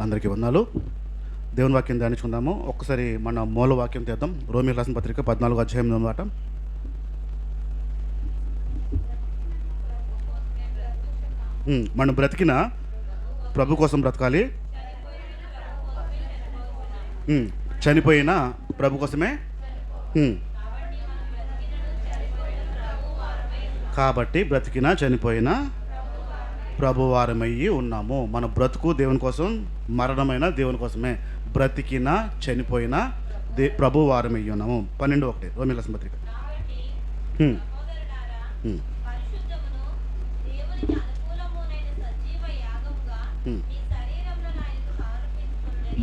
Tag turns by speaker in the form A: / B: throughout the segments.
A: అందరికీ వందనాలు. దేవుని వాక్యం ధ్యానించుకుందాము. ఒక్కసారి మన మూల వాక్యం తీద్దాం. రోమీయులకు రాసిన పత్రిక 14వ అధ్యాయం అన్నమాట. మనం బ్రతికిన ప్రభు కోసం బ్రతకాలి. చనిపోయిన ప్రభు కోసమే. కాబట్టి బ్రతికిన చనిపోయిన ప్రభువారమయ్యి ఉన్నాము. మన బ్రతుకు దేవుని కోసం, మరణమైన దేవుని కోసమే. బ్రతికిన చనిపోయిన ప్రభువారమయ్యి ఉన్నాము. 12:1 రోమీయుల రాసిన పత్రిక.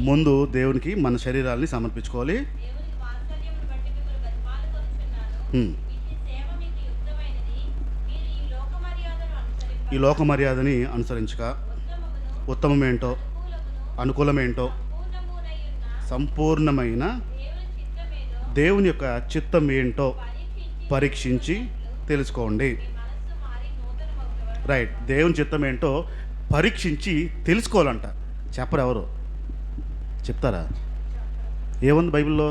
A: ముందు దేవునికి మన శరీరాల్ని సమర్పించుకోవాలి. ఈ లోక మర్యాదని అనుసరించక ఉత్తమమేంటో, అనుకూలమేంటో, సంపూర్ణమైన దేవుని యొక్క చిత్తం ఏంటో పరీక్షించి తెలుసుకోండి. రైట్, దేవుని చిత్తం ఏంటో పరీక్షించి తెలుసుకోవాలంట. చెప్పరు ఎవరు? చెప్తారా? ఏముంది బైబిల్లో?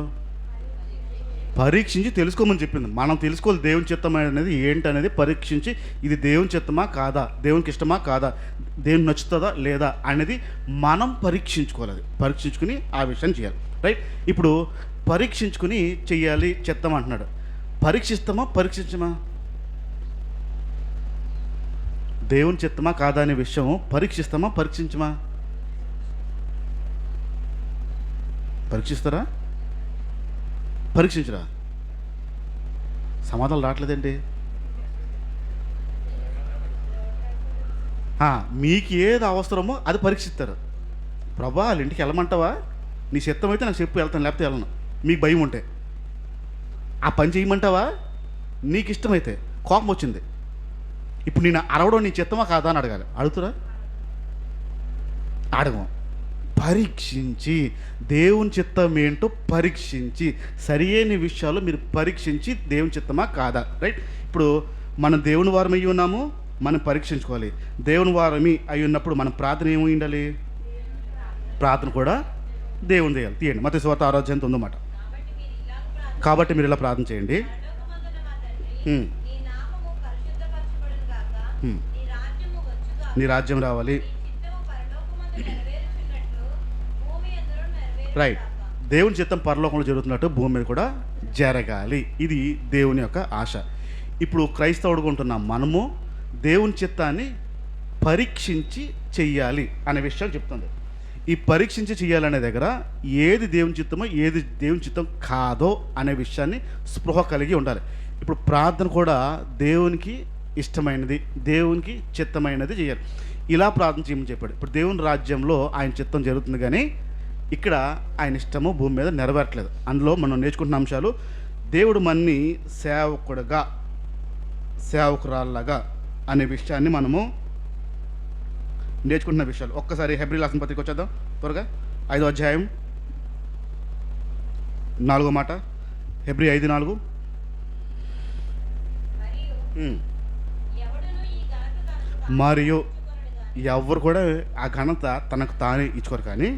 A: పరీక్షించి తెలుసుకోమని చెప్పింది. మనం తెలుసుకోవాలి దేవుని చిత్తం అనేది ఏంటనేది పరీక్షించి, ఇది దేవుని చిత్తమా కాదా, దేవునికి ఇష్టమా కాదా, దేవుని నచ్చుతుందా లేదా అనేది మనం పరీక్షించుకోవాలి. అది పరీక్షించుకుని ఆ విషయాన్ని చేయాలి. రైట్, ఇప్పుడు పరీక్షించుకుని చెయ్యాలి చిత్తం అంటున్నాడు. పరీక్షిస్తామా పరీక్షించమా? దేవుని చిత్తమా కాదా అనే విషయం పరీక్షిస్తామా పరీక్షించమా? పరీక్షిస్తారా? పరీక్షించరా? సమాధానం రావట్లేదండి. మీకు ఏది అవసరమో అది పరీక్షిస్తారు. ప్రభా వాళ్ళ ఇంటికి వెళ్ళమంటావా? నీ చిత్తం అయితే నాకు చెప్పు, వెళ్తాను, లేకపోతే వెళ్ళను. మీకు భయం ఉంటే ఆ పని చేయమంటావా? నీకు ఇష్టమైతే. కోపం వచ్చింది, ఇప్పుడు నేను అరవడం నీ చిత్తమా కాదా అని అడగాలి. అడుగుతురా? అడగం. పరీక్షించి దేవుని చిత్తం ఏంటో పరీక్షించి, సరి అయిన విషయాలు మీరు పరీక్షించి దేవుని చిత్తమా కాదా. రైట్, ఇప్పుడు మనం దేవుని వారం అయ్యి ఉన్నాము, మనం పరీక్షించుకోవాలి. దేవుని వారమి అయి ఉన్నప్పుడు మన ప్రార్థన ఏమి ఉండాలి? ప్రార్థన కూడా దేవుని చేయాలి. తీయండి, మత్తయి సువార్త 6వ అధ్యాయం 9వ మాట. కాబట్టి మీరు ఇలా ప్రార్థన చేయండి. నీ రాజ్యం రావాలి. రైట్, దేవుని చిత్తం పరలోకంలో జరుగుతున్నట్టు భూమి మీద కూడా జరగాలి. ఇది దేవుని యొక్క ఆశ. ఇప్పుడు క్రైస్తవుడుగా ఉంటున్న మనము దేవుని చిత్తాన్ని పరీక్షించి చెయ్యాలి అనే విషయం చెప్తుంది. ఈ పరీక్షించి చెయ్యాలనే దగ్గర ఏది దేవుని చిత్తమో ఏది దేవుని చిత్తం కాదో అనే విషయాన్ని స్పృహ కలిగి ఉండాలి. ఇప్పుడు ప్రార్థన కూడా దేవునికి ఇష్టమైనది, దేవునికి చిత్తమైనది చేయాలి. ఇలా ప్రార్థన చేయమని చెప్పాడు. ఇప్పుడు దేవుని రాజ్యంలో ఆయన చిత్తం జరుగుతుంది, కానీ ఇక్కడ ఆయన ఇష్టము భూమి మీద నెరవేరట్లేదు. అందులో మనం నేర్చుకుంటున్న అంశాలు, దేవుడు మన్ని సేవకుడుగా, సేవకురాళ్ళగా అనే విషయాన్ని మనము నేర్చుకుంటున్న విషయాలు. ఒక్కసారి హెబ్రీయులకు రాసిన పత్రిక వచ్చేద్దాం త్వరగా. 5వ అధ్యాయం 4వ మాట. హెబ్రీ 5:4. మరియు ఎవరు కూడా ఆ ఘనత తనకు తానే ఇచ్చుకోరు, కానీ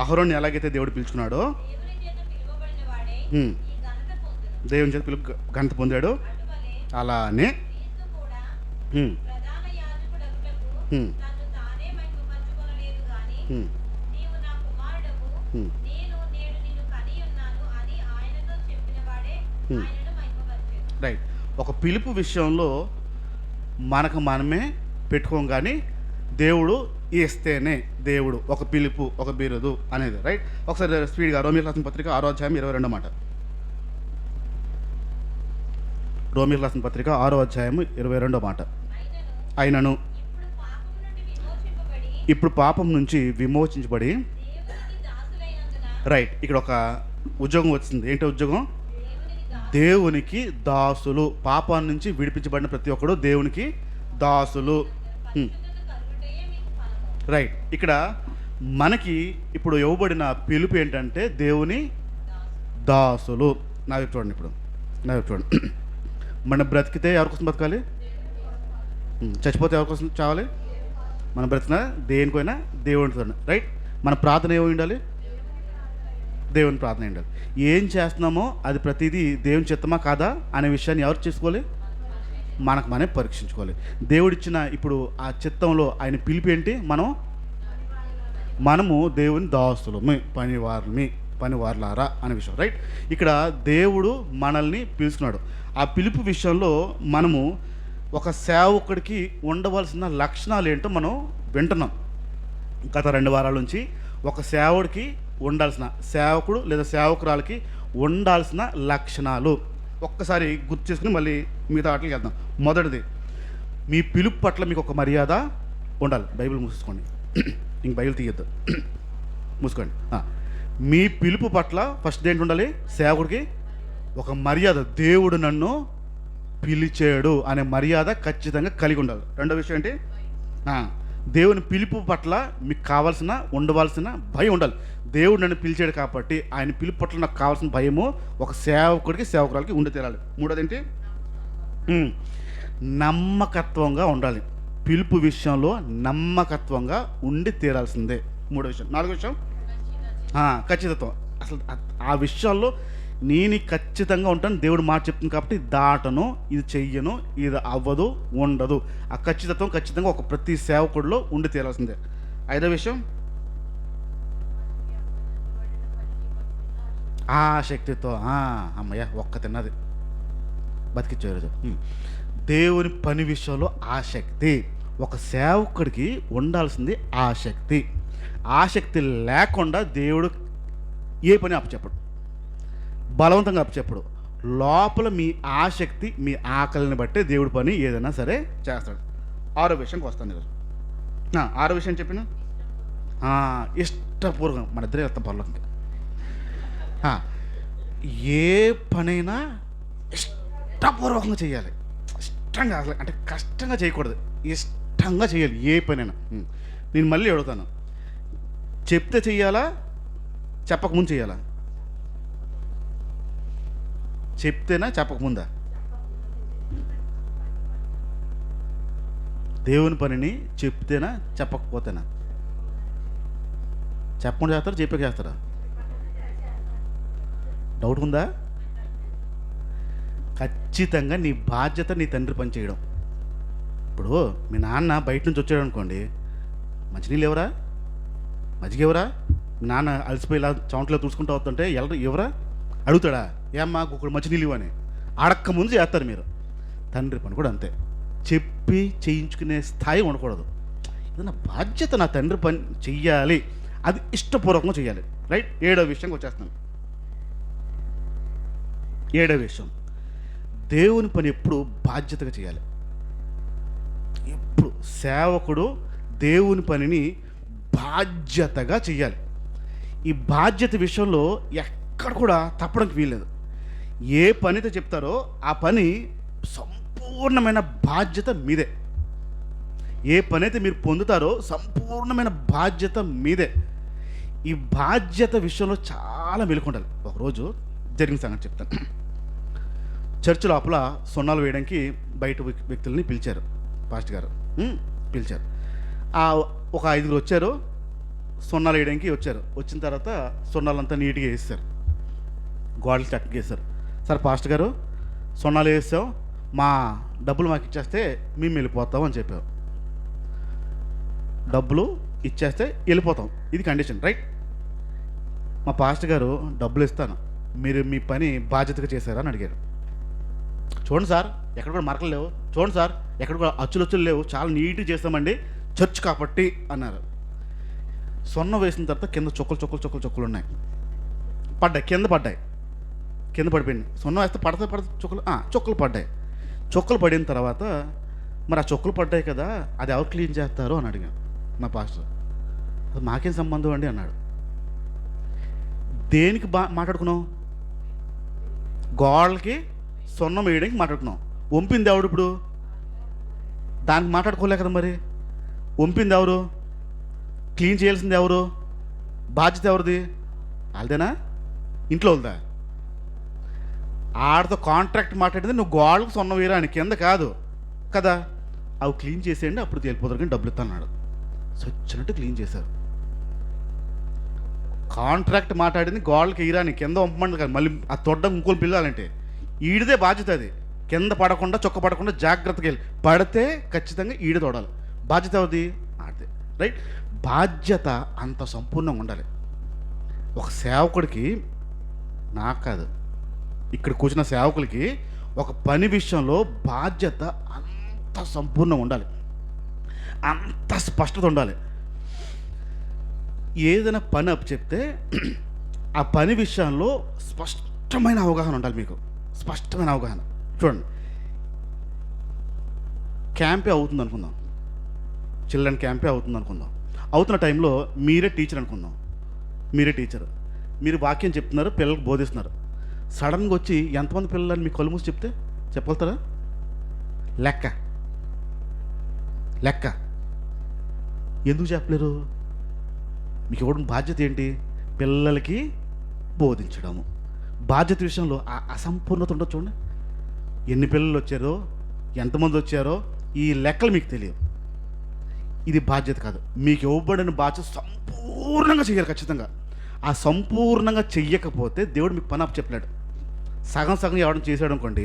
A: అహరోన్ని ఎలాగైతే దేవుడు పిలుచుకున్నాడో, దేవుని చేత పిలుపు ఘనత పొందాడు, అలానే రైట్, ఒక పిలుపు విషయంలో మనకు మనమే పెట్టుకోం, కానీ దేవుడు ఇస్తేనే దేవుడు ఒక పిలుపు, ఒక బిరుదు అనేది. రైట్, ఒకసారి స్పీడ్గా రోమీయులకు రాసిన పత్రిక 6వ అధ్యాయం 22వ మాట. రోమీయులకు రాసిన పత్రిక 6వ అధ్యాయం 22వ మాట. అయినను ఇప్పుడు పాపం నుంచి విమోచించబడి, రైట్, ఇక్కడ ఒక ఉద్యోగం వచ్చింది. ఏంటో ఉద్యోగం? దేవునికి దాసులు. పాపాన్ని నుంచి విడిపించబడిన ప్రతి ఒక్కడు దేవునికి దాసులు. రైట్, ఇక్కడ మనకి ఇప్పుడు ఇవ్వబడిన పిలుపు ఏంటంటే దేవుని దాసులు. నా వైపు చూడండి, ఇప్పుడు నా వైపు చూడండి. మనం బ్రతికితే ఎవరి కోసం బతకాలి? చచ్చిపోతే ఎవరి కోసం చావాలి? మనం బ్రతికినా దేనికైనా దేవునితో, రైట్. మన ప్రార్థన ఏమి ఉండాలి? దేవుని ప్రార్థన ఉండాలి. ఏం చేస్తున్నామో అది ప్రతిదీ దేవుని చిత్తమా కాదా అనే విషయాన్ని ఎవరు చేసుకోవాలి? మనకు మనమే పరీక్షించుకోవాలి. దేవుడిచ్చిన ఇప్పుడు ఆ చిత్తంలో ఆయన పిలిపి ఏంటి? మనము దేవుని దాసులమి, పనివారులారా అనే విషయం, రైట్. ఇక్కడ దేవుడు మనల్ని పిలుచుకున్నాడు. ఆ పిలుపు విషయంలో మనము ఒక సేవకుడికి ఉండవలసిన లక్షణాలు ఏంటో మనం వింటున్నాం గత 2 వారాల నుంచి. ఒక సేవకుడికి ఉండాల్సిన, సేవకుడు లేదా సేవకురాలకి ఉండాల్సిన లక్షణాలు ఒక్కసారి గుర్తు చేసుకుని మళ్ళీ మిగతా వాటికి వెళ్దాం. మొదటిది, మీ పిలుపు పట్ల మీకు ఒక మర్యాద ఉండాలి. బైబిల్ మూసుకోండి, ఇంక బైబిల్ తీయద్దు, మూసుకోండి. మీ పిలుపు పట్ల ఫస్ట్ ఏంటి ఉండాలి? సేవకుడికి ఒక మర్యాద. దేవుడు నన్ను పిలిచాడు అనే మర్యాద ఖచ్చితంగా కలిగి ఉండాలి. రెండో విషయం ఏంటి? దేవుని పిలుపు పట్ల మీకు కావాల్సిన, ఉండవలసిన భయం ఉండాలి. దేవుడు నన్ను పిలిచాడు కాబట్టి ఆయన పిలుపు పట్ల నాకు కావాల్సిన భయము ఒక సేవకుడికి, సేవకురాలకి ఉండి తీరాలి. మూడోది ఏంటి? నమ్మకత్వంగా ఉండాలి. పిలుపు విషయంలో నమ్మకత్వంగా ఉండి తీరాల్సిందే మూడో విషయం. నాలుగో విషయం ఖచ్చితత్వం. అసలు ఆ విషయాల్లో నేను ఖచ్చితంగా ఉంటాను, దేవుడు మాట చెప్తుంది కాబట్టి దాటను, ఇది చెయ్యను, ఇది అవ్వదు, ఉండదు. ఆ ఖచ్చితత్వం ఖచ్చితంగా ఒక ప్రతి సేవకుడిలో ఉండి తీరాల్సిందే. ఐదో విషయం ఆ శక్తితో, అమ్మయ్య ఒక్క తిన్నది బతికిచ్చారు. దేవుని పని విషయంలో ఆసక్తి. ఒక సేవకుడికి ఉండాల్సింది ఆసక్తి. ఆసక్తి లేకుండా దేవుడు ఏ పని అప్పచెప్పడు, బలవంతంగా అప్పచెప్పడు. లోపల మీ ఆసక్తి, మీ ఆకలిని బట్టే దేవుడి పని ఏదైనా సరే చేస్తాడు. ఆరో విషయంకి వస్తాను ఈరోజు. ఆరో విషయం చెప్పిన ఇష్టపూర్వకం. మన ఇద్దరే వెళ్తాం పనులకి. ఏ పనైనా ఇష్టపూర్వకంగా చేయాలి. ఇష్టంగా, అసలు అంటే కష్టంగా చేయకూడదు, ఇష్టంగా చేయాలి ఏ పనైనా. నేను మళ్ళీ అడుగుతాను, చెప్తే చెయ్యాలా, చెప్పకముందు చేయాలా? చెప్తేనా, చెప్పకముందా? దేవుని పనిని చెప్తేనా, చెప్పకపోతేనా? చెప్పకుండా చేస్తారా, చెప్పక చేస్తారా? డౌట్ ఉందా? ఖచ్చితంగా నీ బాధ్యత నీ తండ్రి పని చేయడం. ఇప్పుడు మీ నాన్న బయట నుంచి వచ్చాడు అనుకోండి, మంచినీళ్ళు ఎవరా, మజ్జిగ ఎవరా? మీ నాన్న అలసిపోయి ఇలా చౌంట్లో చూసుకుంటూ అవుతుంటే ఎవరా అడుగుతాడా? ఏమ్మా ఒకడు మంచినీళ్ళు అని అడక్క ముందు చేస్తారు మీరు. తండ్రి పని కూడా అంతే, చెప్పి చేయించుకునే స్థాయి ఉండకూడదు. ఇది నా బాధ్యత, నా తండ్రి పని చెయ్యాలి, అది ఇష్టపూర్వకంగా చేయాలి, రైట్. ఏడో విషయంకి వచ్చేస్తున్నాను. ఏడో విషయం, దేవుని పని ఎప్పుడు బాధ్యతగా చేయాలి. ఎప్పుడు సేవకుడు దేవుని పనిని బాధ్యతగా చేయాలి. ఈ బాధ్యత విషయంలో ఎక్కడ కూడా తప్పడానికి వీల్లేదు. ఏ పనితో చెప్తారో ఆ పని సంపూర్ణమైన బాధ్యత మీదే. ఏ పని అయితే మీరు పొందుతారో సంపూర్ణమైన బాధ్యత మీదే. ఈ బాధ్యత విషయంలో చాలా మెలుకుండాలి. ఒకరోజు జరిగిన సంగతి చెప్తాను. చర్చ్ లోపల సున్నాలు వేయడానికి బయట వ్యక్తుల్ని పిలిచారు, పాస్టర్ గారు పిలిచారు. ఒక 5గురు వచ్చారు, సున్నాలు వేయడానికి వచ్చారు. వచ్చిన తర్వాత సున్నాలంతా నీట్గా వేస్తారు, గోడలు చక్కగా వేస్తారు. సార్ పాస్టర్ గారు సున్నాలు వేసాం, మా డబ్బులు మాకు ఇచ్చేస్తే మేము వెళ్ళిపోతాం అని చెప్పారు. డబ్బులు ఇచ్చేస్తే వెళ్ళిపోతాం, ఇది కండిషన్, రైట్. మా పాస్టర్ గారు డబ్బులు ఇస్తాను, మీరు మీ పని బాధ్యతగా చేశారా అని అడిగారు. చూడండి సార్, ఎక్కడ కూడా మరకలు లేవు, చూడండి సార్ ఎక్కడ కూడా అచ్చులొచ్చులు లేవు, చాలా నీట్గా చేస్తామండి చర్చ్ కాబట్టి అన్నారు. సొన్న వేసిన తర్వాత కింద చుక్కలు ఉన్నాయి, పడ్డాయి, కింద పడిపోయింది. సొన్న వేస్తే పడతా చుక్కలు పడ్డాయి. చుక్కలు పడిన తర్వాత మరి ఆ చుక్కలు పడ్డాయి కదా, అది ఎవరు క్లీన్ చేస్తారు అని అడిగాను. మా పాస్టర్ అది మాకేం సంబంధం అండి అన్నాడు. దేనికి మాట్లాడుకున్నాం? గోడలకి సొన్నం వేయడానికి మాట్లాడుకున్నాం. వంపింది ఎవడు? ఇప్పుడు దానికి మాట్లాడుకోలే కదా. మరి వంపింది ఎవరు? క్లీన్ చేయాల్సింది ఎవరు? బాధ్యత ఎవరిది? వాళ్ళదేనా, ఇంట్లో వాళ్ళదా? ఆడితో కాంట్రాక్ట్ మాట్లాడింది నువ్వు గోడలకు సొన్నం వేయరా అని, కింద కాదు కదా. అవి క్లీన్ చేసేయండి, అప్పుడు తేలిపోతారు కానీ డబ్బులు ఇస్తాను అన్నాడు. స్వచ్చినట్టు క్లీన్ చేశారు. కాంట్రాక్ట్ మాట్లాడింది గోడలకి ఇరాని కింద పంపమంది కాదు, మళ్ళీ ఆ తొడ్డం ఇంకోళ్ళు పిల్లాలంటే ఈడిదే బాధ్యత. అది కింద పడకుండా చొక్క పడకుండా జాగ్రత్తగా వెళ్ళి పడితే ఖచ్చితంగా ఈడ తోడాలి. బాధ్యత అవుతుంది ఆడితే, రైట్? బాధ్యత అంత సంపూర్ణంగా ఉండాలి. ఒక సేవకుడికి, నాకు కాదు, ఇక్కడ కూర్చున్న సేవకులకి ఒక పని విషయంలో బాధ్యత అంత సంపూర్ణంగా ఉండాలి, అంత స్పష్టత ఉండాలి. ఏదైనా పని అప్పు చెప్తే ఆ పని విషయంలో స్పష్టమైన అవగాహన ఉండాలి మీకు, స్పష్టమైన అవగాహన. చూడండి, క్యాంపే అవుతుంది అనుకుందాం, చిల్డ్రన్ క్యాంపే అవుతుంది అనుకుందాం. అవుతున్న టైంలో మీరే టీచర్ అనుకుందాం, మీరే టీచర్, మీరు వాక్యం చెప్తున్నారు, పిల్లలకు బోధిస్తున్నారు. సడన్గా వచ్చి ఎంతమంది పిల్లలని మీ కళ్ళు మూసి చెప్తే చెప్పగలుగుతారా? లెక్క లెక్క ఎందుకు చెప్పలేరు? మీకు ఇవ్వడం బాధ్యత ఏంటి? పిల్లలకి బోధించడము. బాధ్యత విషయంలో ఆ అసంపూర్ణత ఉండదు. చూడండి, ఎన్ని పిల్లలు వచ్చారో, ఎంతమంది వచ్చారో, ఈ లెక్కలు మీకు తెలియదు. ఇది బాధ్యత కాదు. మీకు ఇవ్వబడిన బాధ్యత సంపూర్ణంగా చేయాలి ఖచ్చితంగా. ఆ సంపూర్ణంగా చెయ్యకపోతే దేవుడు మీకు పని అప్పచెప్పలేడు. సగం సగం ఎవడం చేశాడు అనుకోండి,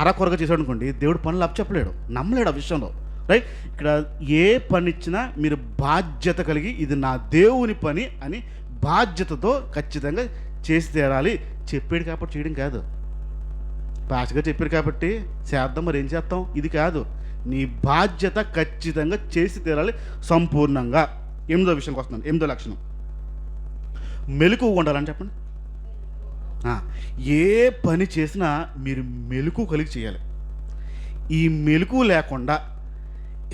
A: అరకొరగా చేశాడు అనుకోండి, దేవుడు పనులు అప్పచెప్పలేడు, నమ్మలేడు ఆ విషయంలో, రైట్? ఇక్కడ ఏ పని ఇచ్చినా మీరు బాధ్యత కలిగి ఇది నా దేవుని పని అని బాధ్యతతో ఖచ్చితంగా చేసి తీరాలి. చెప్పాడు కాబట్టి చేయడం కాదు, పాస్గా చెప్పారు కాబట్టి చేద్దాం, మరి ఏం చేస్తాం, ఇది కాదు. నీ బాధ్యత ఖచ్చితంగా చేసి తీరాలి సంపూర్ణంగా. 8వ విషయంకి వస్తున్నాను. 8వ లక్షణం, మెలకువగా ఉండాలని చెప్పండి. ఏ పని చేసినా మీరు మెలకువ కలిగి చేయాలి. ఈ మెలకువ లేకుండా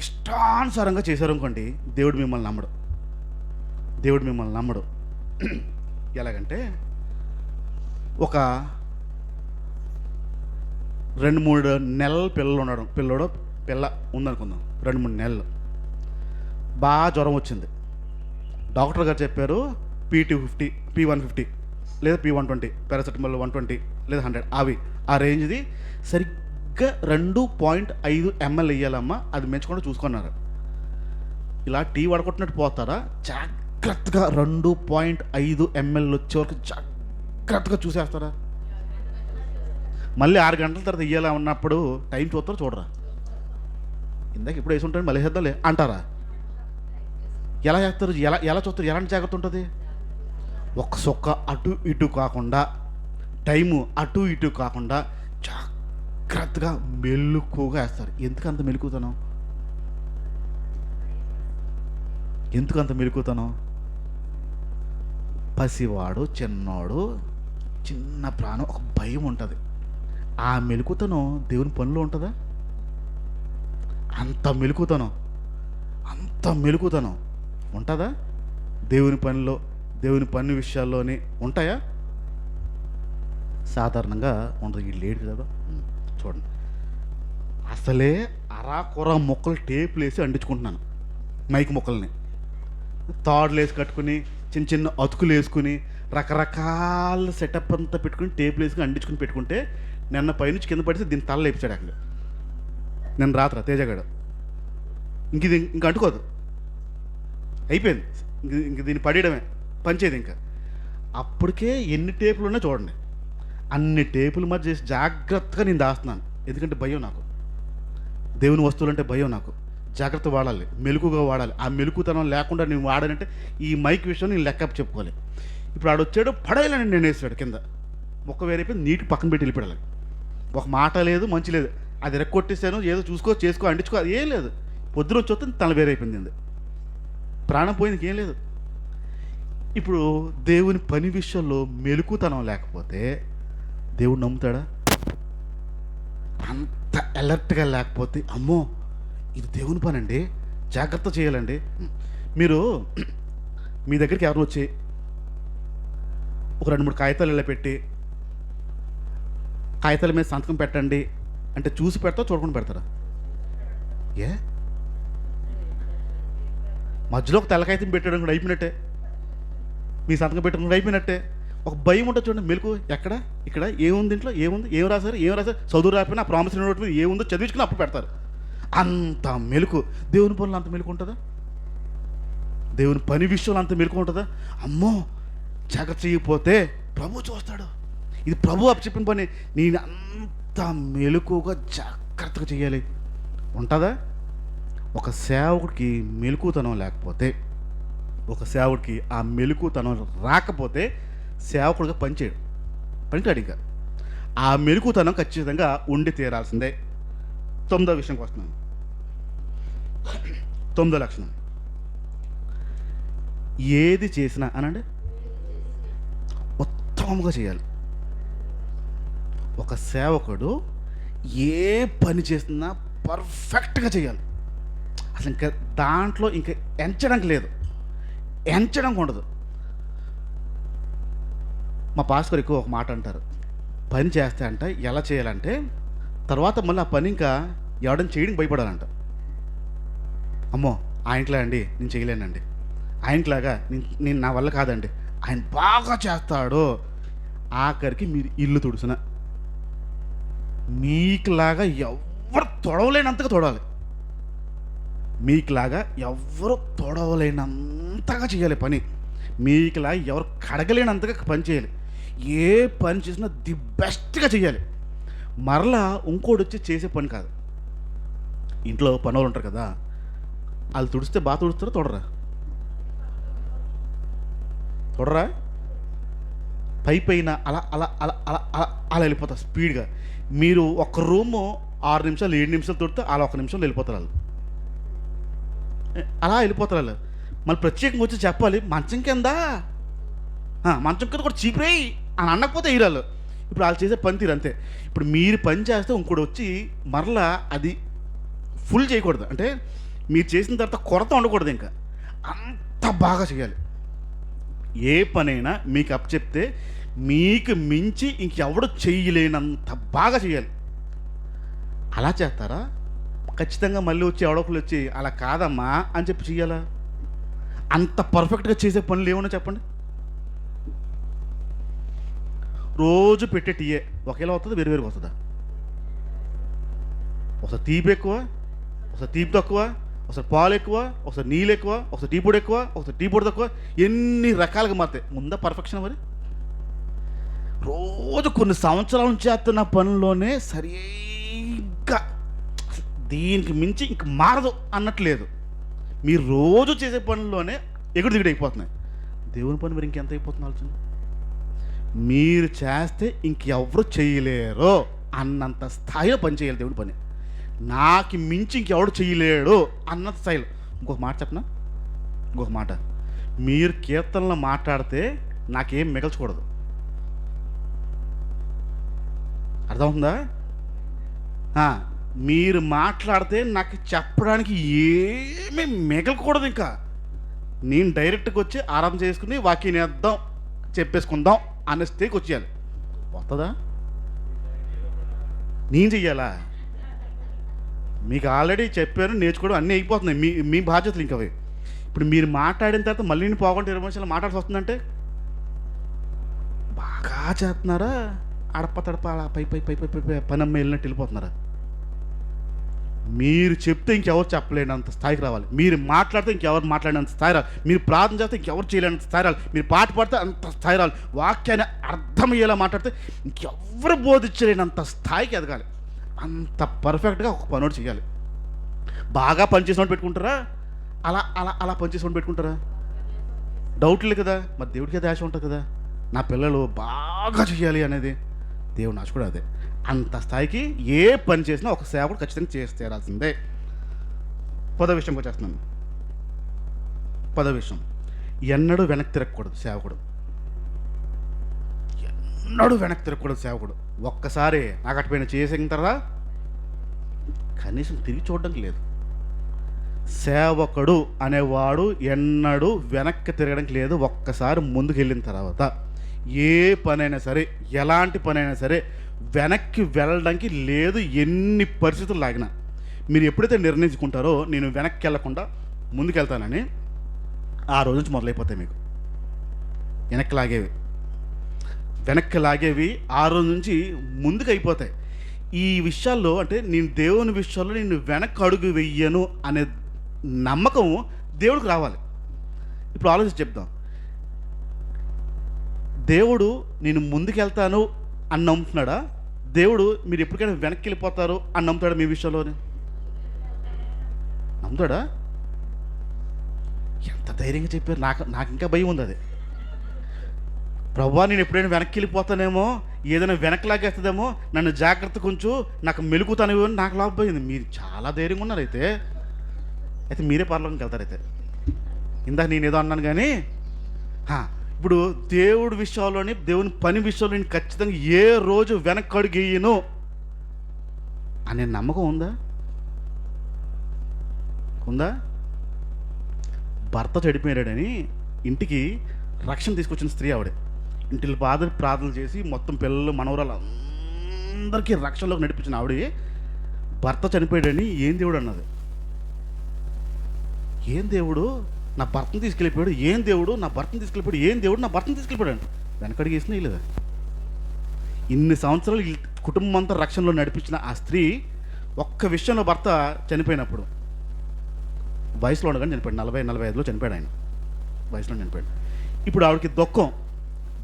A: ఇష్టానుసారంగా చేశారనుకోండి, దేవుడు మిమ్మల్ని నమ్మడు, దేవుడు మిమ్మల్ని నమ్మడు. ఎలాగంటే, ఒక 2-3 నెలల పిల్ల ఉందనుకుందాం. 2-3 నెలలు బాగా జ్వరం వచ్చింది. డాక్టర్ గారు చెప్పారు P250, P150 లేదా P120, పారాసెటమాల్ 120 లేదా 100, అవి ఆ రేంజ్ది సరిగ్గా 2.5 ml వేయాలమ్మా, అది మెచ్చుకుంటూ చూసుకున్నారు. ఇలా టీ వడగొట్టినట్టు పోతారా? జాగ్రత్తగా 2.5 ml వచ్చే వరకు జాగ్రత్తగా చూసేస్తారా? మళ్ళీ 6 గంటల తర్వాత ఇయ్యాలా ఉన్నప్పుడు టైం చూస్తారా చూడరా? ఇందాక ఇప్పుడు వేసి ఉంటాను మళ్ళీ వేద్దాంలే అంటారా? ఎలా చేస్తారు? ఎలా చూస్తారు? ఎలాంటి జాగ్రత్త ఉంటుంది? ఒక్క సొక్క అటు ఇటు కాకుండా, టైము అటు ఇటు కాకుండా జాగ్రత్తగా మెలుకుగా వేస్తారు. ఎందుకంత మెలుకుతాను? ఎందుకంత మెలుకుతాను? పసివాడు, చిన్నోడు, చిన్న ప్రాణం, ఒక భయం ఉంటుంది. ఆ మెలుకుతనం దేవుని పనిలో ఉంటుందా? అంత మెలుకుతనం ఉంటుందా దేవుని పనిలో? దేవుని పని విషయాల్లోనే ఉంటాయా? సాధారణంగా ఉండదు. ఈ లేడు కదా, చూడండి, అసలే అరాకొర మొక్కలు టేపులు వేసి అంటించుకుంటున్నాను, మైక్ మొక్కల్ని తాడులు వేసి కట్టుకుని, చిన్న చిన్న అతుకులు వేసుకుని, రకరకాల సెటప్ అంతా పెట్టుకుని టేపులు వేసుకుని అంటించుకుని పెట్టుకుంటే, నిన్న పైనుంచి కింద పడితే దీన్ని తల లేపించాడు అక్కడ. నేను రాత్ర తేజగాడు ఇంక అంటుకోదు, అయిపోయింది, ఇంక దీన్ని పడేయడమే పంచేది. ఇంకా అప్పటికే ఎన్ని టేపులు ఉన్నా చూడండి, అన్ని టేపుల మధ్య చేసి జాగ్రత్తగా నేను దాస్తున్నాను. ఎందుకంటే భయం నాకు, దేవుని వస్తువులు అంటే భయం నాకు. జాగ్రత్త వాడాలి, మెలుకుగా వాడాలి. ఆ మెలుకుతనం లేకుండా నేను వాడానంటే ఈ మైక్ విషయం నేను లెక్క చెప్పుకోవాలి. ఇప్పుడు ఆడొచ్చాడు, పడేయాలని నేను వేసాడు కింద, మొక్క వేరైపోయి నీటి పక్కన పెట్టి వెళ్ళిపోయాలి. ఒక మాట లేదు, మంచి లేదు, అది రెక్కొట్టేసాను, ఏదో చేసుకో అంటించుకో, అది ఏం లేదు. పొద్దున వచ్చి వస్తే తల వేరైపోయింది, ప్రాణం పోయింది, ఏం లేదు. ఇప్పుడు దేవుని పని విషయంలో మెలుకుతనం లేకపోతే దేవుడు నమ్ముతాడా? అంత అలర్ట్గా లేకపోతే, అమ్మో ఇది దేవుని పని అండి, జాగ్రత్త చేయాలండి. మీరు మీ దగ్గరికి ఎవరు వచ్చి ఒక 2-3 కాగితాలు ఇలా పెట్టి, కాగితాల మీద సంతకం పెట్టండి అంటే చూసి పెడతా, చూడకుండా పెడతారా? మధ్యలో ఒక తెల్ల కాగితం పెట్టడం కూడా అయిపోయినట్టే, మీ సంతకం పెట్టడం కూడా అయిపోయినట్టే. ఒక భయం ఉంటుంది చూడండి, మెలకు ఎక్కడ ఇక్కడ ఏముంది, ఇంట్లో ఏముంది, ఏం రాశారు చదువు రాకపోయినా ఆ ప్రామిస్ నోట్ మీద ఏముందో చదివించుకుని అప్పుడు పెడతారు. అంత మెలకు. దేవుని పనులు అంత మెలకు ఉంటుందా? దేవుని పని విషయంలో అంత మెలకు ఉంటుందా? అమ్మో జాగ్రత్త చేయకపోతే ప్రభు చూస్తాడు, ఇది ప్రభు చెప్పిన పని, నేను అంత మెలకుగా జాగ్రత్తగా చేయాలి ఉంటుందా? ఒక సేవకుడికి మెలకుతనం లేకపోతే, ఒక సేవకుడికి ఆ మెలకుతనం రాకపోతే సేవకుడిగా పనిచేయడు, పనికాడు. ఇంకా ఆ మెలకుతనం ఖచ్చితంగా ఉండి తీరాల్సిందే. 9వ విషయంకి వస్తున్నాను. 9వ లక్షణం, ఏది చేసినా అనండి ఉత్తమంగా చేయాలి. ఒక సేవకుడు ఏ పని చేసినా పర్ఫెక్ట్గా చేయాలి. అసలు ఇంకా దాంట్లో ఇంకా ఎంచడానికి లేదు, ఎంచడానికి ఉండదు. మా పాస్టర్ ఎక్కువ ఒక మాట అంటారు, పని చేస్తే అంట ఎలా చేయాలంటే తర్వాత మళ్ళీ ఆ పని ఇంకా ఎవడని చేయడానికి భయపడాలంట. అమ్మో ఆయనలా అండి నేను చేయలేనండి, ఆయనలాగా నేను నా వల్ల కాదండి, ఆయన బాగా చేస్తాడు. ఆఖరికి మీరు ఇల్లు తుడిసిన మీకులాగా ఎవరు తొడవలేనంతగా తొడవాలి, మీకులాగా ఎవరు తొడవలేనంతగా చేయాలి పని, మీకులా ఎవరు కడగలేనంతగా పని చేయాలి. ఏ పని చేసినా ది బెస్ట్గా చేయాలి. మరలా ఇంకోటి వచ్చి చేసే పని కాదు. ఇంట్లో పనులు ఉంటారు కదా, వాళ్ళు తుడిస్తే బాగా తుడుస్తారా తొడరా? తొడరా? పైన అలా అలా అలా అలా అలా అలా వెళ్ళిపోతారు స్పీడ్గా. మీరు ఒక రూము 6 నిమిషాలు 7 నిమిషాలు తుడితే అలా 1 నిమిషంలో వెళ్ళిపోతారు వాళ్ళు, అలా వెళ్ళిపోతారు వాళ్ళు. మళ్ళీ ప్రత్యేకంగా వచ్చి చెప్పాలి మంచం కింద, మంచం కింద కూడా చీపిరేయి అని అనకపోతే ఈరాళ్ళు. ఇప్పుడు వాళ్ళు చేసే పని తీరు అంతే. ఇప్పుడు మీరు పని చేస్తే ఇంకోటి వచ్చి మరలా అది ఫుల్ చేయకూడదు, అంటే మీరు చేసిన తర్వాత కొరత ఉండకూడదు, ఇంకా అంత బాగా చేయాలి. ఏ పనైనా మీకు అప్పచెప్తే మీకు మించి ఇంకెవడు చేయలేనంత బాగా చేయాలి. అలా చేస్తారా? ఖచ్చితంగా మళ్ళీ వచ్చి ఎవడొకరు వచ్చి అలా కాదమ్మా అని చెప్పి చెయ్యాలా? అంత పర్ఫెక్ట్గా చేసే పనులు ఏమన్నా చెప్పండి. రోజు పెట్టే టీయే ఒకేలా వస్తుందా, వేరువేరుగా వస్తుందా? ఒకసారి తీపి ఎక్కువ, ఒకసారి తీపి తక్కువ, ఒకసారి పాలు ఎక్కువ, ఒకసారి నీళ్ళు ఎక్కువ, ఒకసారి టీ పొడి ఎక్కువ, ఒకసారి టీ పొడి తక్కువ, ఎన్ని రకాలుగా మారుతాయి. ముందా పర్ఫెక్షన్ మరి? రోజు కొన్ని సంవత్సరాల నుంచి చేస్తున్న పనుల్లోనే సరిగ్గా దీనికి మించి ఇంక మారదు అన్నట్లేదు. మీరు రోజు చేసే పనుల్లోనే ఎగుడు దిగుడు అయిపోతున్నాయి. దేవుని పని మరి ఇంకెంత అయిపోతుంది ఆలోచన. మీరు చేస్తే ఇంకెవరు చేయలేరో అన్నంత స్థాయిలో పని చేయాలి దేవుని పని. నాకు మించి ఇంకెవడు చేయలేడు అన్నంత స్థాయిలో. ఇంకొక మాట చెప్పనా, ఇంకొక మాట, మీరు కీర్తనలో మాట్లాడితే నాకేం మిగల్చకూడదు, అర్థమవుతుందా? మీరు మాట్లాడితే నాకు చెప్పడానికి ఏమీ మిగలకూడదు. ఇంకా నేను డైరెక్ట్గా వచ్చి ఆరాధన చేసుకుని వాక్యాన్ని వేద్దాం చెప్పేసుకుందాం అనే స్టేజ్కి వచ్చేయాలి. వస్తుందా? నేను చెయ్యాలా? మీకు ఆల్రెడీ చెప్పారు, నేర్చుకోవడం అన్నీ అయిపోతున్నాయి. మీ బాధ్యతలు ఇంకవి. ఇప్పుడు మీరు మాట్లాడిన తర్వాత మళ్ళీ నేను పోకుండా 20 నిమిషాలు మాట్లాడాల్సి వస్తుందంటే బాగా చేస్తున్నారా? అడప తడప అలా పై పై పై పై పై పనమ్మ వెళ్ళినట్టు వెళ్ళిపోతున్నారా? మీరు చెప్తే ఇంకెవరు చెప్పలేనంత స్థాయికి రావాలి. మీరు మాట్లాడితే ఇంకెవరు మాట్లాడినంత స్థాయి రావాలి. మీరు ప్రార్థన చేస్తే ఇంకెవరు చేయలేనంత స్థాయి రావాలి. మీరు పాట పాడితే అంత స్థాయి రావాలి. వాక్యాన్ని అర్థమయ్యేలా మాట్లాడితే ఇంకెవరు బోధించలేనంత స్థాయికి ఎదగాలి. అంత పర్ఫెక్ట్గా ఒక పనోడు చేయాలి. బాగా పనిచేసినోడు పెట్టుకుంటారా? అలా అలా అలా పనిచేసినోడు పెట్టుకుంటారా? డౌట్ లేదు కదా. మరి దేవుడికి అది ఆశ ఉంటుంది కదా, నా పిల్లలు బాగా చేయాలి అనేది. దేవుని ఆశ కూడా అదే. అంత స్థాయికి ఏ పని చేసినా ఒక సేవకుడు ఖచ్చితంగా చేసి తీరాల్సిందే. 10వ విషయంకి వచ్చేస్తున్నాను. 10వ విషయం, ఎన్నడూ వెనక్కి తిరగకూడదు సేవకుడు. ఎన్నడూ వెనక్కి తిరగకూడదు సేవకుడు. ఒక్కసారి నాకు అటుపైన చేసిన తర్వాత కనీసం తిరిగి చూడడానికి లేదు. సేవకుడు అనేవాడు ఎన్నడూ వెనక్కి తిరగడానికి లేదు. ఒక్కసారి ముందుకు వెళ్ళిన తర్వాత ఏ పనైనా సరే, ఎలాంటి పనైనా సరే వెనక్కి వెళ్ళడానికి లేదు. ఎన్ని పరిస్థితులు లాగినా మీరు ఎప్పుడైతే నిర్ణయించుకుంటారో నేను వెనక్కి వెళ్ళకుండా ముందుకు వెళ్తానని, ఆ రోజు నుంచి మొదలైపోతాయి మీకు వెనక్కి లాగేవి ఆ రోజు నుంచి ముందుకు అయిపోతాయి. ఈ విషయాల్లో అంటే నేను దేవుని విషయాల్లో నేను వెనక్కి అడుగు వెయ్యను అనే నమ్మకం దేవుడికి రావాలి. ఇప్పుడు ఆలోచించి చెప్దాం. దేవుడు నేను ముందుకెళ్తాను అని నమ్ముతున్నాడా? దేవుడు మీరు ఎప్పటికైనా వెనక్కి వెళ్ళిపోతారు అని నమ్ముతాడా? మీ విషయంలోనే నమ్ముతాడా? ఎంత ధైర్యంగా చెప్పారు. నాకు ఇంకా భయం ఉంది. అది ప్రభువా నేను ఎప్పుడైనా వెనక్కి వెళ్ళిపోతానేమో, ఏదైనా వెనక్కి లాగేస్తుందేమో, నన్ను జాగ్రత్త కొంచెం నాకు మెలుగుతానేమో అని నాకు లాభపోయింది. మీరు చాలా ధైర్యంగా ఉన్నారు. అయితే మీరే పరలోకంకి వెళ్తారైతే. ఇందాక నేను ఏదో అన్నాను కానీ ఇప్పుడు దేవుడి విషయాల్లోని, దేవుని పని విషయంలో నేను ఖచ్చితంగా ఏ రోజు వెనక్కి అడుగేయను అనే నమ్మకం ఉందా? భర్త చెడిపోయాడని ఇంటికి రక్షణ తీసుకొచ్చిన స్త్రీ ఆవిడే. ఇంటికి ప్రార్థన చేసి మొత్తం పిల్లలు మనవరాలు అందరికీ రక్షణలోకి నడిపించిన ఆవిడ భర్త చనిపోయాడని ఏం దేవుడు అన్నది. ఏం దేవుడు నా భర్తను తీసుకెళ్ళిపోయాడు, ఏం దేవుడు నా భర్తను తీసుకెళ్ళిపోయాడు, ఏం దేవుడు నా భర్తను తీసుకెళ్ళిపోయాడు. వెనకడికి వేసినా లేదా? ఇన్ని సంవత్సరాలు కుటుంబం అంతా రక్షణలో నడిపించిన ఆ స్త్రీ ఒక్క విషయంలో భర్త చనిపోయినప్పుడు వయసులో ఉండగానే చనిపోయాడు. 40-45లో చనిపోయాడు ఆయన. వయసులో చనిపోయాడు. ఇప్పుడు ఆవిడకి దుఃఖం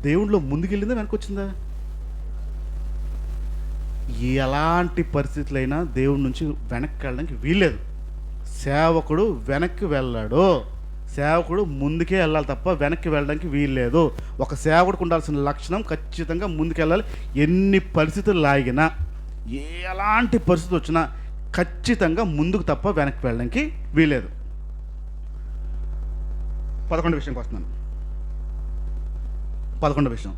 A: దేవుడిలో ముందుకెళ్ళిందా వెనకొచ్చిందా? ఎలాంటి పరిస్థితులైనా దేవుడి నుంచి వెనక్కి వెళ్ళడానికి వీల్లేదు. సేవకుడు వెనక్కి వెళ్ళాడు, సేవకుడు ముందుకే వెళ్ళాలి తప్ప వెనక్కి వెళ్ళడానికి వీల్లేదు. ఒక సేవకుడికి ఉండాల్సిన లక్షణం ఖచ్చితంగా ముందుకెళ్ళాలి. ఎన్ని పరిస్థితులు లాగినా, ఎలాంటి పరిస్థితి వచ్చినా ఖచ్చితంగా ముందుకు తప్ప వెనక్కి వెళ్ళడానికి వీల్లేదు. 11వ విషయంకి వస్తున్నాను. 11వ విషయం,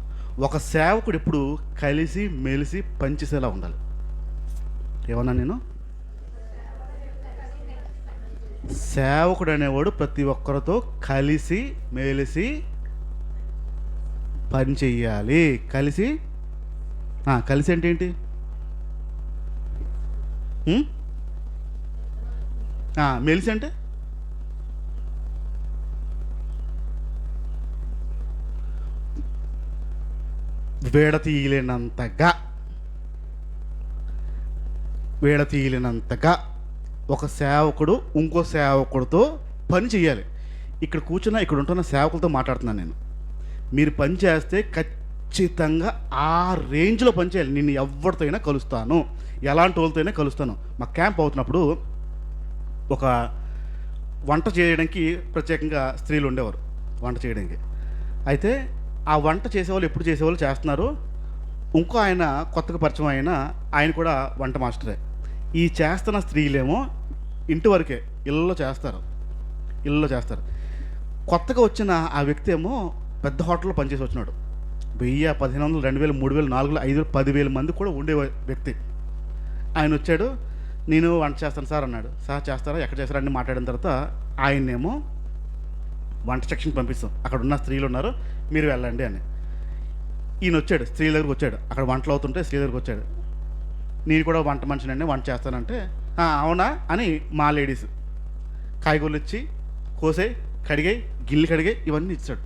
A: ఒక సేవకుడు ఎప్పుడు కలిసి మెలిసి పనిచేసేలా ఉండాలి. ఏమన్నా నేను? సేవకుడు అనేవాడు ప్రతి ఒక్కరితో కలిసి మెలిసి పని చెయ్యాలి. కలిసి అంటే ఏంటి? మెలిసి అంటే వేడతీయలేనంతగా ఒక సేవకుడు ఇంకో సేవకుడితో పని చేయాలి. ఇక్కడ ఉంటున్న సేవకులతో మాట్లాడుతున్నాను నేను. మీరు పని చేస్తే ఖచ్చితంగా ఆ రేంజ్లో పని చేయాలి. నేను ఎవరితో అయినా కలుస్తాను, ఎలాంటి వాళ్ళతో అయినా కలుస్తాను. మా క్యాంప్ అవుతున్నప్పుడు ఒక వంట చేయడానికి ప్రత్యేకంగా స్త్రీలు ఉండేవారు వంట చేయడానికి. అయితే ఆ వంట చేసేవాళ్ళు ఎప్పుడు చేసేవాళ్ళు చేస్తున్నారు. ఇంకో ఆయన కొత్తగా పరిచయం ఆయన కూడా వంట మాస్టరే. ఈ చేస్తున్న స్త్రీలేమో ఇంటి వరకే ఇళ్ళలో చేస్తారు. కొత్తగా వచ్చిన ఆ వ్యక్తి ఏమో పెద్ద హోటల్లో పనిచేసి వచ్చినాడు. 1000, 1500, 2000, 3000, 4000, 5000, 10,000 మంది కూడా ఉండే వ్యక్తి. ఆయన వచ్చాడు. నేను వంట చేస్తాను సార్ అన్నాడు. సార్ చేస్తారా, ఎక్కడ చేస్తారా అని మాట్లాడిన తర్వాత ఆయన్నేమో వంట సెక్షన్ పంపిస్తాం, అక్కడ ఉన్న స్త్రీలు ఉన్నారు, మీరు వెళ్ళండి అని. ఈయన వచ్చాడు, స్త్రీల దగ్గరకు వచ్చాడు. అక్కడ వంటలు అవుతుంటే స్త్రీల దగ్గరకు వచ్చాడు. నేను కూడా వంట మనిషినండి, వంట చేస్తానంటే అవునా అని మా లేడీస్ కాయగూరలు ఇచ్చి కోసాయి, కడిగాయి, గిన్నెలు కడిగాయి, ఇవన్నీ ఇచ్చాడు.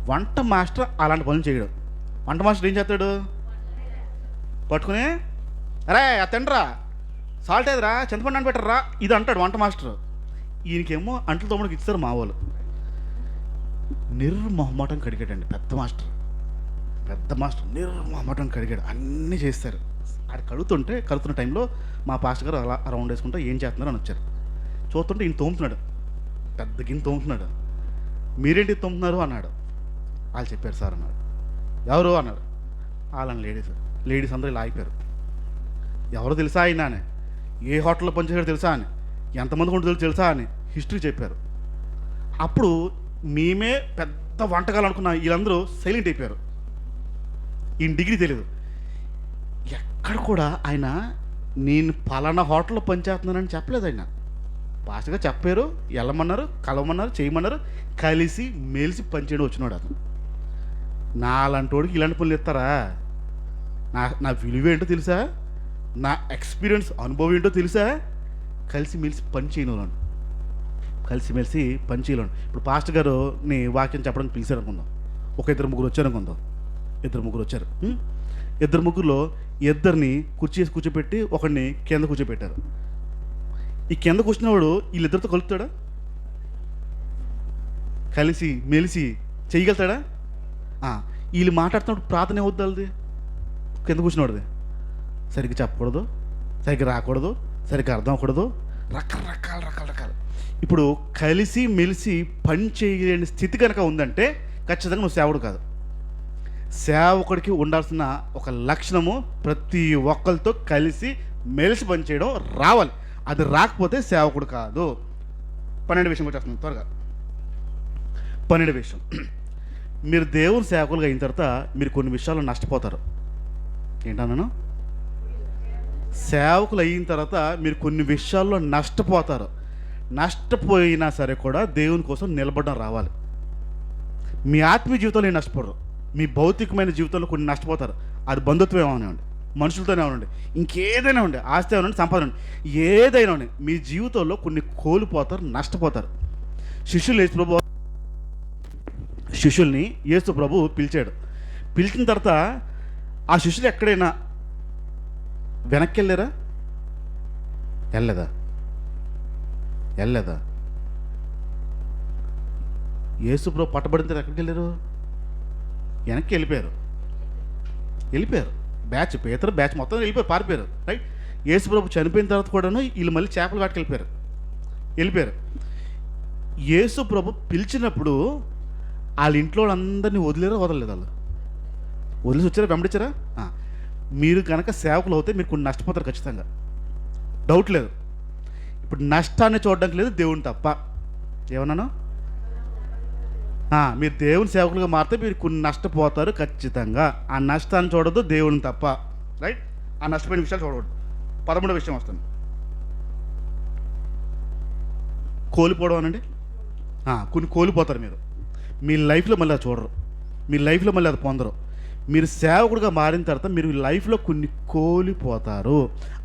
A: వంట మాస్టర్ అలాంటి పనులు చేయడు. వంట మాస్టర్ ఏం చేస్తాడు? పట్టుకుని అరే అతండ్రా, సాల్ట్ ఏదిరా, చింతపండు అని పెట్టరా, ఇది అంటాడు వంట మాస్టర్. ఈయనకేమో అంట్లు తోమడికి ఇస్తారు మా వాళ్ళు. నిర్మొహమాటం కడిగాడండి పెద్ద మాస్టర్ నిర్మొహమాటం కడిగాడు. అన్నీ చేస్తారు. అది కడుగుతున్న టైంలో మా పాస్టర్ గారు అలా రౌండ్ వేసుకుంటూ ఏం చేస్తున్నారు అని వచ్చారు. చూస్తుంటే ఈయన తోముతున్నాడు, పెద్ద గిన్నె తోముతున్నాడు. మీరేంటి తోముతున్నారు అన్నాడు. వాళ్ళు చెప్పారు సార్ అన్నాడు. ఎవరు అన్నాడు. వాళ్ళని లేడీస్ అందరూ ఇలా అయిపోయారు. ఎవరు తెలుసా ఆయన అని, ఏ హోటల్లో పనిచేసాడో తెలుసా అని, ఎంతమంది ఉంటుంది తెలుసా అని హిస్టరీ చెప్పారు. అప్పుడు మేమే పెద్ద వంటకాలు అనుకున్న వీళ్ళందరూ సైలెంట్ అయిపోయారు. ఈయన డిగ్రీ తెలియదు. ఎక్కడ కూడా ఆయన నేను పలానా హోటల్లో పనిచేస్తున్నానని చెప్పలేదు. ఆయన భాషగా చెప్పారు, వెళ్ళమన్నారు, కలవమన్నారు, చేయమన్నారు, కలిసి మెలిసి పనిచేయడం వచ్చినాడు అతను. నాలాంటి వాడికి ఇలాంటి పనులు ఇస్తారా? నా విలువ ఏంటో తెలుసా, నా ఎక్స్పీరియన్స్ అనుభవం ఏంటో తెలుసా? కలిసిమెలిసి పని చేయను, కలిసిమెలిసి పని చేయలేను. ఇప్పుడు పాస్టర్ గారు నీ వాక్యం చెప్పడానికి పిలిచారు అనుకుందాం. ఒక 2-3 వచ్చారు అనుకుందాం. 2-3 వచ్చారు. 2-3లో ఇద్దరిని కూర్చోపెట్టి ఒకడిని కింద కూర్చోపెట్టారు. ఈ కింద కూర్చున్నవాడు వీళ్ళిద్దరితో కలుపుతాడా? కలిసి మెలిసి చేయగలుగుతాడా? వీళ్ళు మాట్లాడుతున్నప్పుడు ప్రార్థన ఏమవుద్ది వాళ్ళది? కింద కూర్చున్నవాడిది సరిగ్గా చెప్పకూడదు, సరిగ్గా రాకూడదు, సరిగ్గా అర్థం అవ్వకూడదు, రకరకాలు. ఇప్పుడు కలిసి మెలిసి పని చేయలేని స్థితి కనుక ఉందంటే ఖచ్చితంగా నువ్వు సేవకుడు కాదు. సేవకుడికి ఉండాల్సిన ఒక లక్షణము ప్రతి ఒక్కరితో కలిసి మెలిసి పనిచేయడం రావాలి. అది రాకపోతే సేవకుడు కాదు. 12 విషయం వచ్చేస్తున్నాను త్వరగా. 12 విషయం, మీరు దేవుని సేవకులుగా అయిన తర్వాత మీరు కొన్ని విషయాల్లో నష్టపోతారు. ఏంటన్నాను? సేవకులు అయిన తర్వాత మీరు కొన్ని విషయాల్లో నష్టపోతారు. నష్టపోయినా సరే కూడా దేవుని కోసం నిలబడడం రావాలి. మీ ఆత్మీయ జీవితంలో నష్టపోరు, మీ భౌతికమైన జీవితంలో కొన్ని నష్టపోతారు. అది బంధుత్వం ఏమనివ్వండి, మనుషులతోనే ఉండండి, ఇంకేదైనా ఉండే, ఆస్తి ఏమనండి, సంపాదన ఏదైనా ఉండి, మీ జీవితంలో కొన్ని కోల్పోతారు, నష్టపోతారు. శిష్యుల్ని యేసు ప్రభు పిలిచాడు. పిలిచిన తర్వాత ఆ శిష్యులు ఎక్కడైనా వెనక్కి వెళ్ళారా? వెళ్ళలేదా? యేసు ప్రభు పట్టబడిన తర్వాత ఎక్కడికి వెళ్ళారు? వెనక్కి వెళ్ళిపోయారు. బ్యాచ్ పేతురు బ్యాచ్ మొత్తం వెళ్ళిపోయారు, పారిపోయారు. రైట్. యేసు ప్రభు చనిపోయిన తర్వాత కూడాను వీళ్ళు మళ్ళీ చేపల వేటకి వెళ్ళిపోయారు. యేసు ప్రభు పిలిచినప్పుడు వాళ్ళ ఇంట్లో వాళ్ళందరినీ వదలలేదు. వాళ్ళు వదిలేసి వచ్చారా? వెంబడించారా? మీరు కనుక సేవకులు అవుతే మీరు కొన్ని నష్టపోతారు ఖచ్చితంగా, డౌట్ లేదు. ఇప్పుడు నష్టాన్ని చూడడానికి లేదు దేవుని తప్ప. ఏమన్నాను? మీరు దేవుని సేవకులుగా మారితే మీరు కొన్ని నష్టపోతారు ఖచ్చితంగా. ఆ నష్టాన్ని చూడద్దు దేవుని తప్ప. రైట్. ఆ నష్టపోయిన విషయాలు చూడకూడదు. 13వ విషయం వస్తుంది, కోల్పోవడం అనండి. కొన్ని కోల్పోతారు మీరు మీ లైఫ్లో, మళ్ళీ అది చూడరు, మీ లైఫ్లో మళ్ళీ అది పొందరు. మీరు సేవకుడిగా మారిన తర్వాత మీరు లైఫ్లో కొన్ని కోల్పోతారు.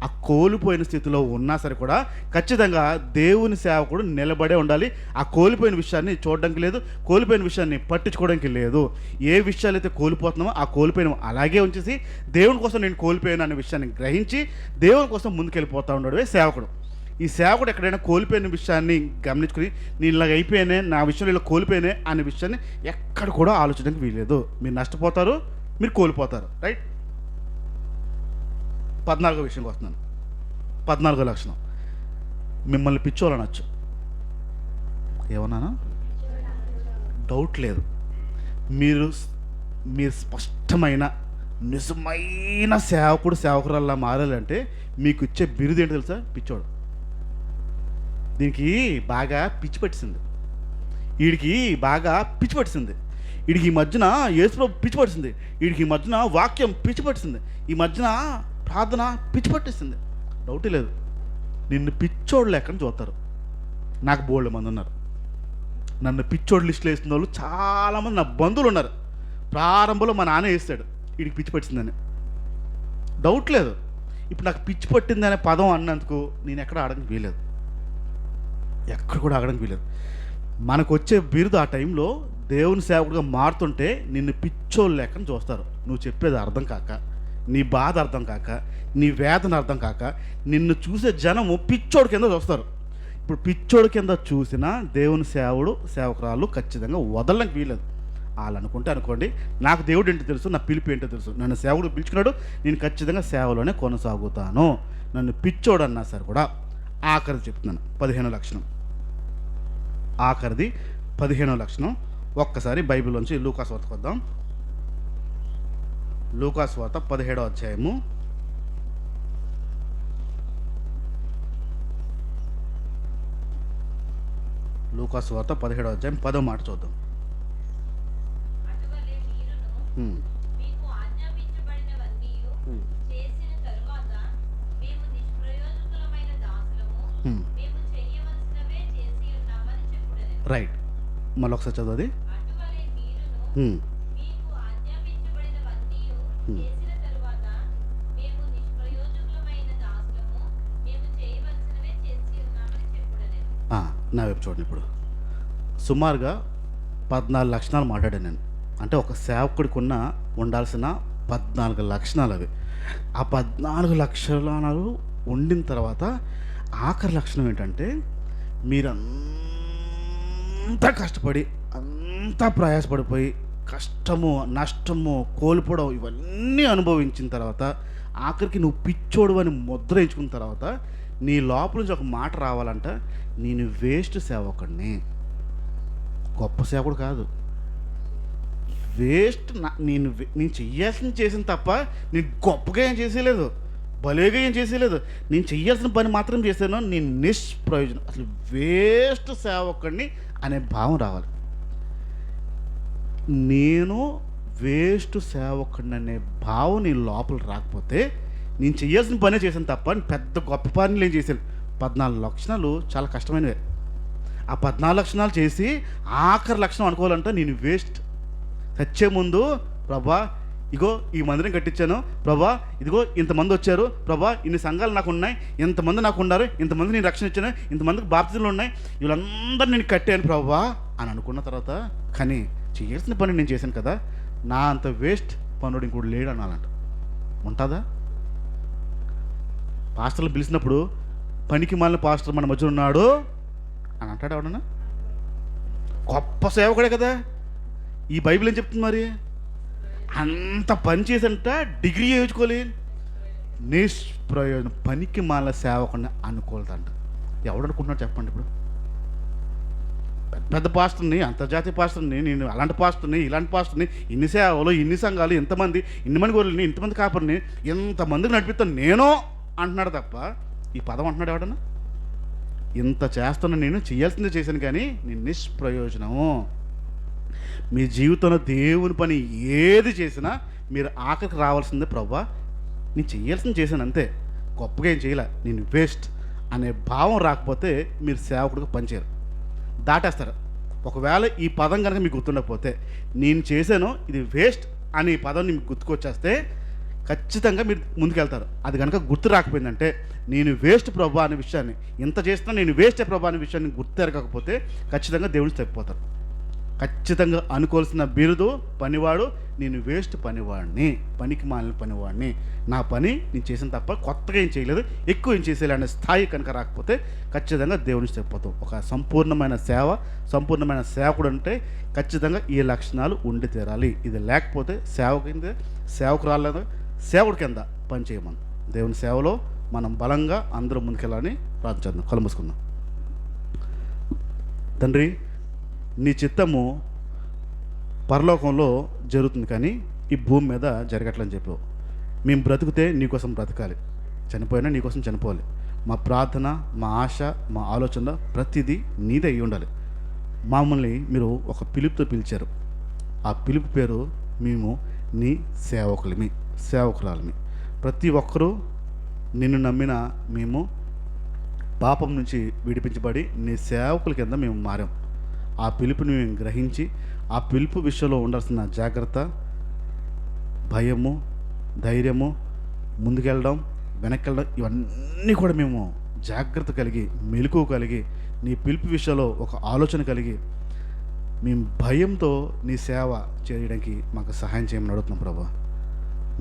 A: ఆ కోల్పోయిన స్థితిలో ఉన్నా సరే కూడా ఖచ్చితంగా దేవుని సేవకుడు నిలబడే ఉండాలి. ఆ కోల్పోయిన విషయాన్ని చూడడానికి లేదు, కోల్పోయిన విషయాన్ని పట్టించుకోవడానికి లేదు. ఏ విషయాలు అయితే కోల్పోతున్నామో ఆ కోల్పోయిన అలాగే ఉంచేసి దేవుని కోసం నేను కోల్పోయాను అనే విషయాన్ని గ్రహించి దేవుని కోసం ముందుకెళ్ళిపోతూ ఉండడమే సేవకుడు. ఈ సేవకుడు ఎక్కడైనా కోల్పోయిన విషయాన్ని గమనించుకుని నేను ఇలాగ అయిపోయానే, నా విషయంలో ఇలా కోల్పోయానే అనే విషయాన్ని ఎక్కడ కూడా ఆలోచించడానికి వీలేదు. మీరు నష్టపోతారు, మీరు కోల్పోతారు. రైట్. 14వ విషయంకి వస్తున్నాను. 14వ లక్షణం, మిమ్మల్ని పిచ్చోళ్ళనొచ్చు. ఏమన్నానా? డౌట్ లేదు. మీరు స్పష్టమైన నిజమైన సేవకురాల్లా మారాలంటే మీకు ఇచ్చే బిరుదు ఏంటో తెలుసా? పిచ్చోడు. దీనికి బాగా పిచ్చి పట్టింది, వీడికి బాగా పిచ్చి పట్టింది, వీడికి ఈ మధ్యన యేసుప్రభు పిచ్చి పట్టింది, వీడికి ఈ మధ్యన వాక్యం పిచ్చి పట్టింది, ఈ మధ్యన ప్రార్థన పిచ్చి పట్టిస్తుంది. డౌటే లేదు. నిన్ను పిచ్చోడు లెక్కని చూస్తారు. నాకు బోల్డ్ మంది ఉన్నారు, నన్ను పిచ్చోడు లిస్టులో వేస్తున్న వాళ్ళు చాలామంది నా బంధువులు ఉన్నారు. ప్రారంభంలో మా నాన్న వేస్తాడు వీడికి పిచ్చి పట్టిందని. డౌట్ లేదు. ఇప్పుడు నాకు పిచ్చి పట్టింది అనే పదం అన్నందుకు నేను ఎక్కడ ఆడడానికి వీలేదు, ఎక్కడ కూడా ఆగడానికి వీలేదు. మనకు వచ్చే బిరుదు ఆ టైంలో దేవుని సేవకుడిగా మారుతుంటే నిన్ను పిచ్చోళ్ళు లెక్కని చూస్తారు. నువ్వు చెప్పేది అర్థం కాక, నీ బాధ అర్థం కాక, నీ వేదన అర్థం కాక నిన్ను చూసే జనము పిచ్చోడు కింద చూస్తారు. ఇప్పుడు పిచ్చోడు కింద చూసిన దేవుని సేవకురాలు ఖచ్చితంగా వదలడానికి వీలేదు. వాళ్ళు అనుకుంటే అనుకోండి, నాకు దేవుడు ఏంటో తెలుసు, నా పిలుపు ఏంటో తెలుసు, నన్ను సేవకుడు పిలుచుకున్నాడు, నేను ఖచ్చితంగా సేవలోనే కొనసాగుతాను. నన్ను పిచ్చోడు అన్నా సరే కూడా. ఆఖరిది చెప్తున్నాను, 15వ లక్షణం. ఆఖరిది 15వ లక్షణం. ఒక్కసారి బైబిల్లోంచి లూకాసు వార్తకు వద్దాం. లూకాసు వార్త 17వ అధ్యాయము. లూకాసు వార్త 17వ అధ్యాయం 10వ మాట చూద్దాం. రైట్. మళ్ళీ ఒకసారి చదవది. నా వైపు చూడండి. ఇప్పుడు సుమారుగా 14 లక్షణాలు మాట్లాడాను నేను. అంటే ఒక సేవకుడికి ఉండాల్సిన 14 లక్షణాలు అవి. ఆ 14 లక్షణాలు ఉండిన తర్వాత ఆఖరి లక్షణం ఏంటంటే మీరంతా కష్టపడి అంతా ప్రయాసపడిపోయి కష్టము, నష్టము, కోల్పోవడం ఇవన్నీ అనుభవించిన తర్వాత ఆఖరికి నువ్వు పిచ్చోడు అని ముద్ర వేయించుకున్న తర్వాత నీ లోపల నుంచి ఒక మాట రావాలంట, నేను వేస్ట్ సేవకుడిని, గొప్ప సేవకుడు కాదు. వేస్ట్ నేను చెయ్యాల్సింది చేసిన తప్ప నేను గొప్పగా ఏం చేసేయలేదు, భలేగా ఏం చేసేయలేదు. నేను చెయ్యాల్సిన పని మాత్రం చేశాను, నేను నిష్ప్రయోజనం, అసలు వేస్ట్ సేవకుడిని అనే భావం రావాలి. నేను వేస్ట్ సేవకుడిని అనే భావం నీ లోపల రాకపోతే నేను చేయాల్సిన పనే చేశాను తప్ప పెద్ద గొప్ప పనులు ఏం చేశాను. 14 లక్షణాలు చాలా కష్టమైనవే. ఆ 14 లక్షణాలు చేసి ఆఖరి లక్షణం అనుకోవాలంటే నేను వేస్ట్. చచ్చే ముందు ప్రభా ఇగో ఈ మందిరం కట్టించాను, ప్రభా ఇదిగో ఇంతమంది వచ్చారు, ప్రభా ఇన్ని సంఘాలు నాకు ఉన్నాయి, ఇంతమంది నాకు ఉన్నారు, ఇంతమంది నేను రక్షణ ఇచ్చాను, ఇంతమందికి బాప్తిజంలు ఉన్నాయి, వీళ్ళందరూ నేను కట్టాను ప్రభా అని అనుకున్న తర్వాత కానీ చేయాల్సిన పని నేను చేశాను కదా, నా అంత వేస్ట్ పనుడు ఇంకోటి లేడు అనాలంట. ఉంటుందా? పాస్టర్లు పిలిచినప్పుడు పనికి మాలిన పాస్టర్ మన మధ్య ఉన్నాడు అని అంటాడు ఎవడన్నా? గొప్ప సేవకుడే కదా. ఈ బైబిల్ ఏం చెప్తుంది మరి? అంత పని చేసంట డిగ్రీ వేయించుకోలే, నిష్ప్రయోజనం, పనికి మాలిన సేవకుడిని అనుకోలేదంట. ఎవడనుకుంటున్నాడు చెప్పండి? ఇప్పుడు పెద్ద పాస్టర్ని, అంతర్జాతీయ పాస్టర్ని, నేను అలాంటి పాస్టర్ని, ఇలాంటి పాస్టర్ని, ఇన్ని సేవలు, ఇన్ని సంఘాలు, ఇంతమంది, ఇన్నిమంది గొర్రెల్ని, ఇంతమంది కాపరిని, ఇంతమందికి నడిపిస్తాను నేను అంటున్నాడు తప్ప ఈ పదం అంటున్నాడు ఎవడన్నా? ఇంత చేస్తున్నా, నేను చేయాల్సిందే చేశాను కానీ నేను నిష్ప్రయోజనము. మీ జీవితంలో దేవుని పని ఏది చేసినా మీరు ఆఖరికి రావాల్సిందే, ప్రభా నేను చేయాల్సింది చేశాను అంతే, గొప్పగా ఏం చేయలే, నేను వేస్ట్ అనే భావం రాకపోతే మీరు సేవకుడికి పనిచేయరు, దాటేస్తారు. ఒకవేళ ఈ పదం కనుక మీకు గుర్తుండకపోతే, నేను చేశాను ఇది వేస్ట్ అనే పదం మీకు గుర్తుకొచ్చేస్తే ఖచ్చితంగా మీరు ముందుకెళ్తారు. అది కనుక గుర్తు రాకపోయిందంటే, నేను వేస్ట్ ప్రభా అనే విషయాన్ని, ఇంత చేసినా నేను వేస్ట్ ప్రభా అనే విషయాన్ని గుర్తెరగకపోతే ఖచ్చితంగా దేవుడిని తప్పిపోతారు. ఖచ్చితంగా అనుకోవాల్సిన బిరుదు పనివాడు, నేను వేస్ట్ పనివాడిని, పనికి మాలిన పనివాడిని, నా పని నేను చేసిన తప్ప కొత్తగా ఏం చేయలేదు, ఎక్కువ ఏం చేసేయాలి అనే స్థాయి కనుక రాకపోతే ఖచ్చితంగా దేవుని చెప్పిపోతాం. ఒక సంపూర్ణమైన సేవ, సంపూర్ణమైన సేవకుడు అంటే ఖచ్చితంగా ఈ లక్షణాలు ఉండి తీరాలి. ఇది లేకపోతే సేవ కింద, సేవకురాళ్ళ సేవకుడి కింద పని చేయమని. దేవుని సేవలో మనం బలంగా అందరూ ముందుకెళ్ళాలని ప్రార్థించేద్దాం. కళ్ళు మూసుకుందాం. తండ్రి, నీ చిత్తము పరలోకంలో జరుగుతుంది కానీ ఈ భూమి మీద జరగట్లని చెప్పావు. మేము బ్రతికితే నీకోసం బ్రతకాలి, చనిపోయినా నీకోసం చనిపోవాలి. మా ప్రార్థన, మా ఆశ, మా ఆలోచన ప్రతిదీ నీదే అయి ఉండాలి. మమ్మల్ని మీరు ఒక పిలుపుతో పిలిచారు. ఆ పిలుపు పేరు మేము నీ సేవకులమి, సేవకురాలమి. ప్రతి ఒక్కరూ నిన్ను నమ్మిన మేము పాపం నుంచి విడిపించబడి నీ సేవకుల కింద మేము మారాం. ఆ పిలుపుని మేము గ్రహించి ఆ పిలుపు విషయంలో ఉండాల్సిన జాగ్రత్త, భయము, ధైర్యము, ముందుకెళ్ళడం, వెనక్కి వెళ్ళడం, ఇవన్నీ కూడా మేము జాగ్రత్త కలిగి, మెలకువ కలిగి, నీ పిలుపు విషయంలో ఒక ఆలోచన కలిగి మేము భయంతో నీ సేవ చేయడానికి మాకు సహాయం చేయమని అడుగుతున్నాం ప్రభా.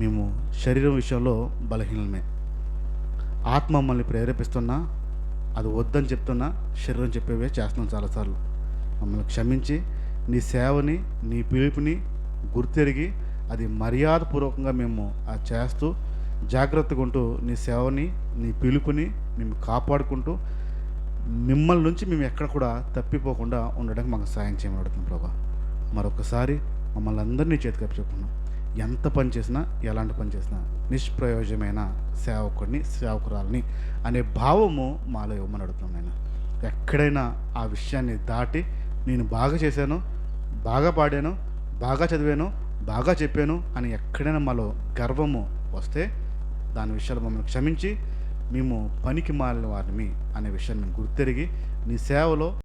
A: మేము శరీరం విషయంలో బలహీనమే, ఆత్మ మమ్మల్ని ప్రేరేపిస్తున్నా అది వద్దని చెప్తున్నా శరీరం చెప్పేవే చేస్తున్నాం చాలాసార్లు. మమ్మల్ని క్షమించి నీ సేవని, నీ పిలుపుని గుర్తెరిగి అది మర్యాదపూర్వకంగా మేము అది చేస్తూ జాగ్రత్తగా ఉంటూ నీ సేవని, నీ పిలుపుని మేము కాపాడుకుంటూ మిమ్మల్ని నుంచి మేము ఎక్కడ కూడా తప్పిపోకుండా ఉండడానికి మాకు సాయం చేయమని అడుగుతున్నాం ప్రభా. మరొకసారి మమ్మల్ని అందరినీ చేతికి అప్పచెప్పుకున్నాం. ఎంత పని చేసినా, ఎలాంటి పని చేసినా నిష్ప్రయోజనమైన సేవకుడిని, సేవకురాలని అనే భావము మాలో ఇవ్వమని అడుగుతున్నాం. నేను ఎక్కడైనా ఆ విషయాన్ని దాటి నేను బాగా చేశాను, బాగా పాడాను, బాగా చదివాను, బాగా చెప్పాను అని ఎక్కడైనా మాలో గర్వము వస్తే దాని విషయాలు మమ్మల్ని క్షమించి మేము పనికి మాలిన వారిని అనే విషయాన్ని గుర్తెరిగి నీ సేవలో